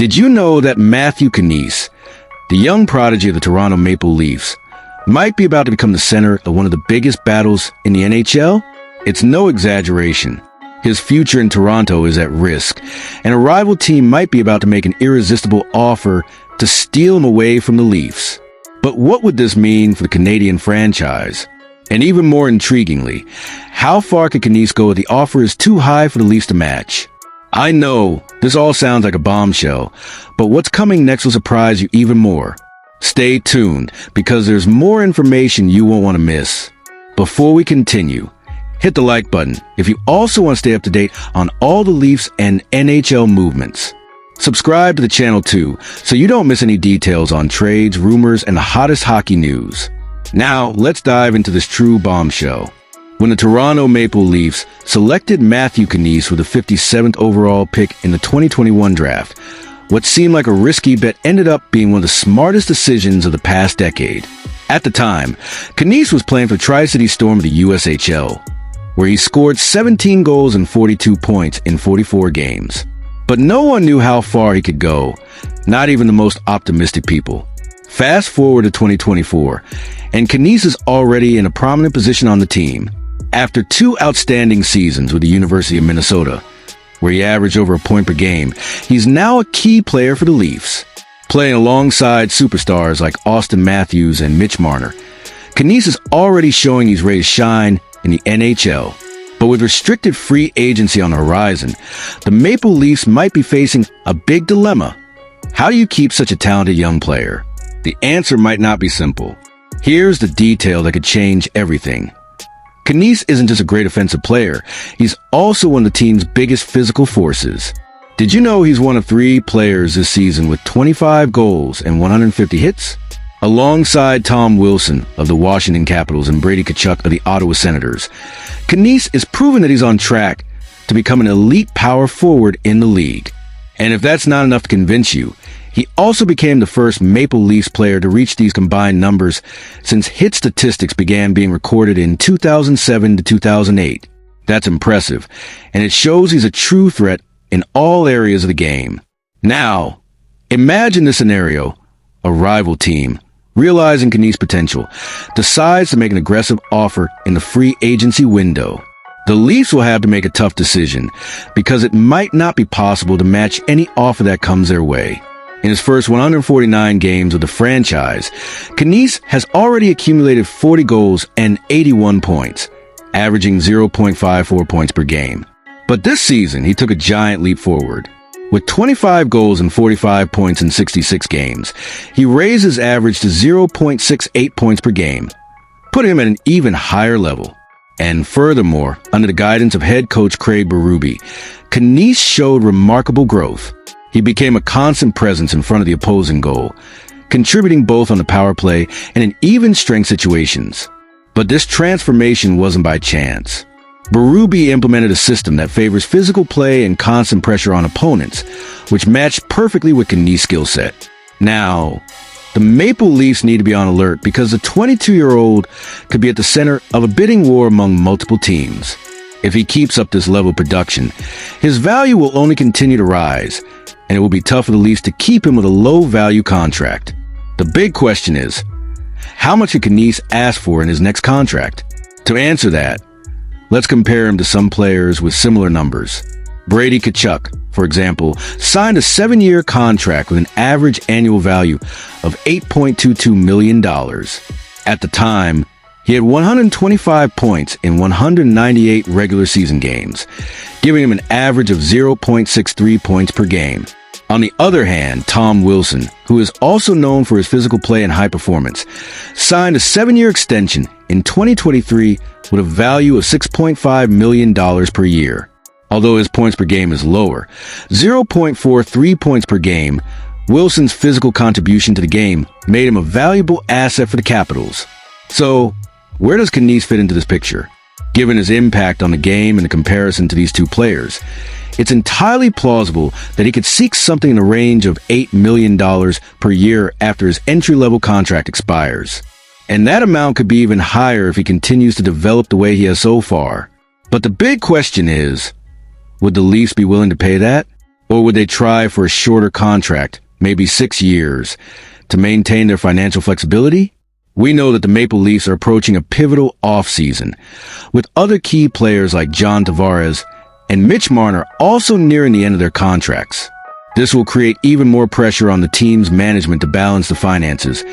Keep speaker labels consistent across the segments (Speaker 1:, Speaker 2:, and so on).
Speaker 1: Did you know that Matthew Knies, the young prodigy of the Toronto Maple Leafs, might be about to become the center of one of the biggest battles in the NHL? It's no exaggeration. His future in Toronto is at risk, and a rival team might be about to make an irresistible offer to steal him away from the Leafs. But what would this mean for the Canadian franchise? And even more intriguingly, how far could Knies go if the offer is too high for the Leafs to match? I know, this all sounds like a bombshell, but what's coming next will surprise you even more. Stay tuned, because there's more information you won't want to miss. Before we continue, hit the like button if you also want to stay up to date on all the Leafs and NHL movements. Subscribe to the channel too, so you don't miss any details on trades, rumors, and the hottest hockey news. Now, let's dive into this true bombshell. When the Toronto Maple Leafs selected Matthew Knies with the 57th overall pick in the 2021 draft, what seemed like a risky bet ended up being one of the smartest decisions of the past decade. At the time, Knies was playing for Tri-City Storm of the USHL, where he scored 17 goals and 42 points in 44 games. But no one knew how far he could go, not even the most optimistic people. Fast forward to 2024, and Knies is already in a prominent position on the team. After 2 outstanding seasons with the University of Minnesota, where he averaged over a point per game, he's now a key player for the Leafs. Playing alongside superstars like Austin Matthews and Mitch Marner, Knies is already showing he's ready to shine in the NHL. But with restricted free agency on the horizon, the Maple Leafs might be facing a big dilemma. How do you keep such a talented young player? The answer might not be simple. Here's the detail that could change everything. Knies isn't just a great offensive player, he's also one of the team's biggest physical forces. Did you know he's one of 3 players this season with 25 goals and 150 hits? Alongside Tom Wilson of the Washington Capitals and Brady Tkachuk of the Ottawa Senators, Knies is proving that he's on track to become an elite power forward in the league. And if that's not enough to convince you, he also became the first Maple Leafs player to reach these combined numbers since hit statistics began being recorded in 2007 to 2008. That's impressive, and it shows he's a true threat in all areas of the game. Now, imagine this scenario. A rival team, realizing Knies' potential, decides to make an aggressive offer in the free agency window. The Leafs will have to make a tough decision, because it might not be possible to match any offer that comes their way. In his first 149 games with the franchise, Knies has already accumulated 40 goals and 81 points, averaging 0.54 points per game. But this season, he took a giant leap forward. With 25 goals and 45 points in 66 games, he raised his average to 0.68 points per game, putting him at an even higher level. And furthermore, under the guidance of head coach Craig Berube, Knies showed remarkable growth. He became a constant presence in front of the opposing goal, contributing both on the power play and in even strength situations. But this transformation wasn't by chance. Berube implemented a system that favors physical play and constant pressure on opponents, which matched perfectly with Knies' skill set. Now, the Maple Leafs need to be on alert because the 22-year-old could be at the center of a bidding war among multiple teams. If he keeps up this level of production, his value will only continue to rise, and it will be tough for the Leafs to keep him with a low-value contract. The big question is, how much could Knies ask for in his next contract? To answer that, let's compare him to some players with similar numbers. Brady Tkachuk, for example, signed a 7-year contract with an average annual value of $8.22 million. At the time, he had 125 points in 198 regular season games, giving him an average of 0.63 points per game. On the other hand, Tom Wilson, who is also known for his physical play and high performance, signed a 7-year extension in 2023 with a value of $6.5 million per year. Although his points per game is lower, 0.43 points per game, Wilson's physical contribution to the game made him a valuable asset for the Capitals. So, where does Knies fit into this picture? Given his impact on the game and the comparison to these 2 players, it's entirely plausible that he could seek something in the range of $8 million per year after his entry-level contract expires. And that amount could be even higher if he continues to develop the way he has so far. But the big question is, would the Leafs be willing to pay that? Or would they try for a shorter contract, maybe 6 years, to maintain their financial flexibility? We know that the Maple Leafs are approaching a pivotal offseason, with other key players like John Tavares and Mitch Marner also nearing the end of their contracts. This will create even more pressure on the team's management to balance the finances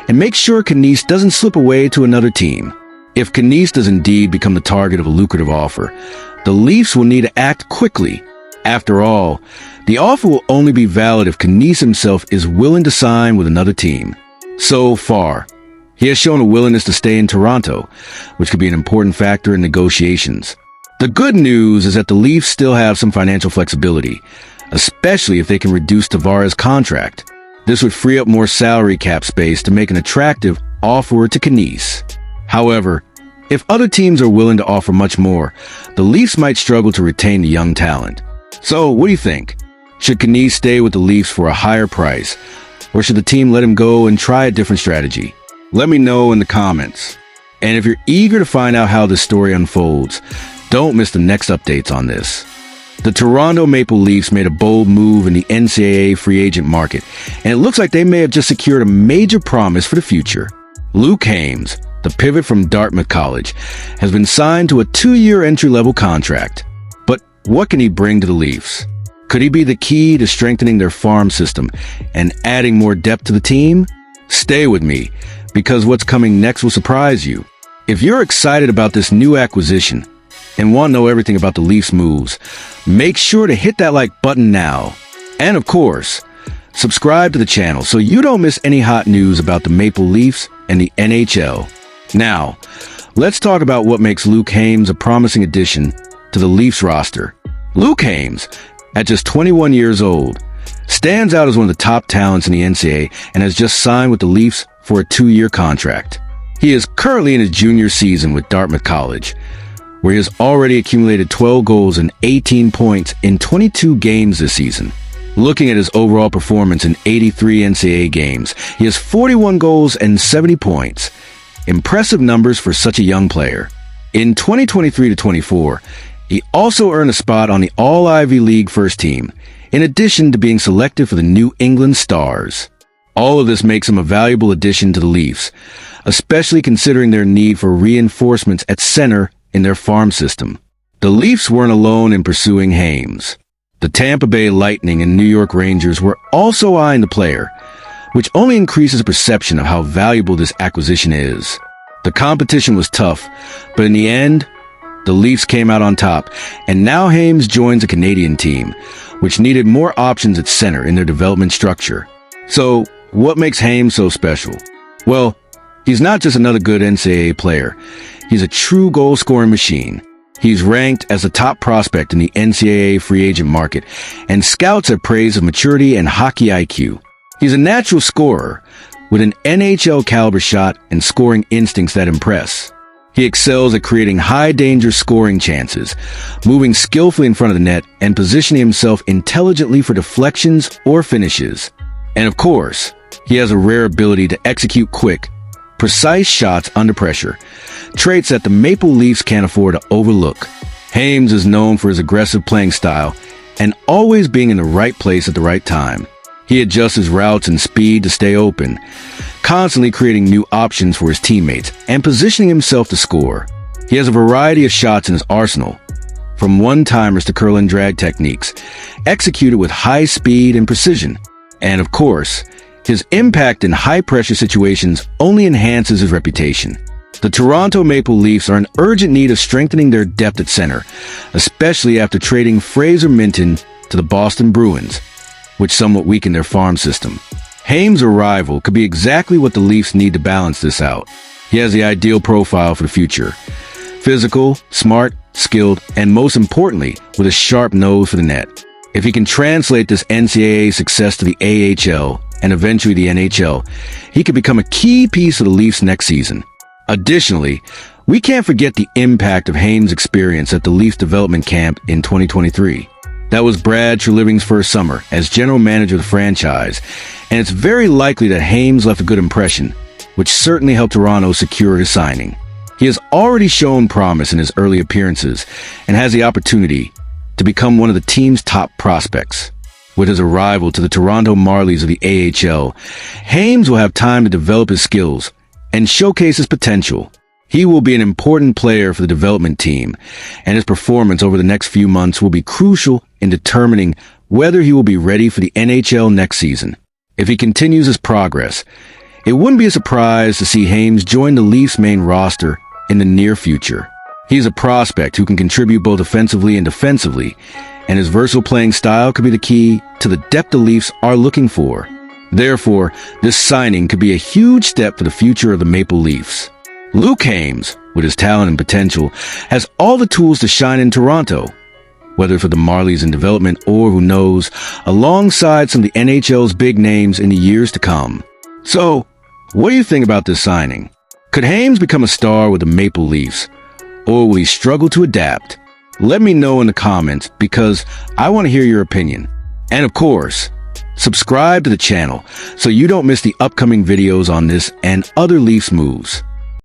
Speaker 1: and make sure Knies doesn't slip away to another team. If Knies does indeed become the target of a lucrative offer, the Leafs will need to act quickly. After all, the offer will only be valid if Knies himself is willing to sign with another team. So far, he has shown a willingness to stay in Toronto, which could be an important factor in negotiations. The good news is that the Leafs still have some financial flexibility, especially if they can reduce Tavares' contract. This would free up more salary cap space to make an attractive offer to Knies. However, if other teams are willing to offer much more, the Leafs might struggle to retain the young talent. So, what do you think? Should Knies stay with the Leafs for a higher price, or should the team let him go and try a different strategy? Let me know in the comments. And if you're eager to find out how this story unfolds, don't miss the next updates on this. The Toronto Maple Leafs made a bold move in the Ncaa free agent market, and it looks like they may have just secured a major promise for the future. Luke Hames, the pivot from Dartmouth College, has been signed to a 2-year entry-level contract. But what can he bring to the Leafs? Could he be the key to strengthening their farm system and adding more depth to the team? Stay with me, because what's coming next will surprise you. If you're excited about this new acquisition and want to know everything about the Leafs moves, make sure to hit that like button now. And of course, subscribe to the channel so you don't miss any hot news about the Maple Leafs and the NHL. Now, let's talk about what makes Luke Hames a promising addition to the Leafs roster. Luke Hames, at just 21 years old, stands out as one of the top talents in the NCAA and has just signed with the Leafs for a 2-year contract. He is currently in his junior season with Dartmouth College, where he has already accumulated 12 goals and 18 points in 22 games this season. Looking at his overall performance in 83 NCAA games, he has 41 goals and 70 points. Impressive numbers for such a young player. In 2023-24, he also earned a spot on the All-Ivy League first team, in addition to being selected for the New England Stars. All of this makes him a valuable addition to the Leafs, especially considering their need for reinforcements at center in their farm system. The Leafs weren't alone in pursuing Hames. The Tampa Bay Lightning and New York Rangers were also eyeing the player, which only increases perception of how valuable this acquisition is. The competition was tough, but in the end, the Leafs came out on top, and now Hames joins a Canadian team, which needed more options at center in their development structure. So, what makes Hames so special? Well, he's not just another good NCAA player. He's a true goal-scoring machine. He's ranked as a top prospect in the NCAA free agent market, and scouts have praised his maturity and hockey IQ. He's a natural scorer, with an NHL-caliber shot and scoring instincts that impress. He excels at creating high-danger scoring chances, moving skillfully in front of the net, and positioning himself intelligently for deflections or finishes. And of course, he has a rare ability to execute quick, precise shots under pressure, traits that the Maple Leafs can't afford to overlook. Hames is known for his aggressive playing style and always being in the right place at the right time. He adjusts his routes and speed to stay open, constantly creating new options for his teammates and positioning himself to score. He has a variety of shots in his arsenal, from one-timers to curl and drag techniques, executed with high speed and precision. And of course, his impact in high-pressure situations only enhances his reputation. The Toronto Maple Leafs are in urgent need of strengthening their depth at center, especially after trading Fraser Minton to the Boston Bruins, which somewhat weakened their farm system. Hames' arrival could be exactly what the Leafs need to balance this out. He has the ideal profile for the future. Physical, smart, skilled, and most importantly, with a sharp nose for the net. If he can translate this NCAA success to the AHL and eventually the NHL, he could become a key piece of the Leafs next season. Additionally, we can't forget the impact of Hames' experience at the Leafs development camp in 2023. That was Brad Treliving's first summer as general manager of the franchise, and it's very likely that Hames left a good impression, which certainly helped Toronto secure his signing. He has already shown promise in his early appearances and has the opportunity to become one of the team's top prospects. With his arrival to the Toronto Marlies of the AHL, Hames will have time to develop his skills and showcase his potential. He will be an important player for the development team, and his performance over the next few months will be crucial in determining whether he will be ready for the NHL next season. If he continues his progress, it wouldn't be a surprise to see Hames join the Leafs main roster in the near future. He's a prospect who can contribute both offensively and defensively, and his versatile playing style could be the key to the depth the Leafs are looking for. Therefore, this signing could be a huge step for the future of the Maple Leafs. Luke Hames, with his talent and potential, has all the tools to shine in Toronto, whether for the Marlies in development or, who knows, alongside some of the NHL's big names in the years to come. So, what do you think about this signing? Could Hames become a star with the Maple Leafs, or will he struggle to adapt? Let me know in the comments because I want to hear your opinion. And of course, subscribe to the channel so you don't miss the upcoming videos on this and other Leafs moves.